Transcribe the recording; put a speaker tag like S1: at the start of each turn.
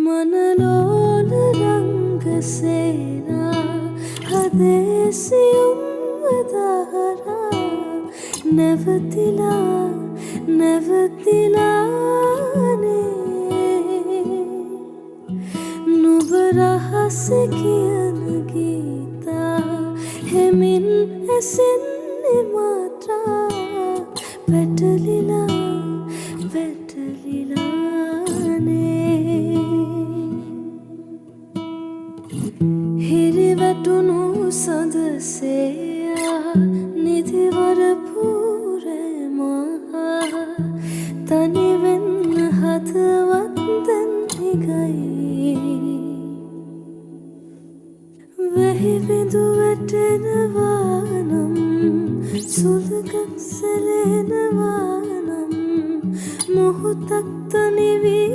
S1: මනලෝල රංගසේනා හදේසියුම් වදහරා නැවතිලා නැවතිලානේ නුඹ රහස කියන ගීතා හෙමින් ඇසෙන්නේ මාත්‍රා වැටලිලා හිරිවැටුණු සඳසේයා නිදිවර පූරමහා තනිවෙන්න හදවත් දැන් හිගයි වැහිබිඳු වැටෙනවා නම් සුළඟක් සැලෙනවා නම් මොහොතක් තනිවී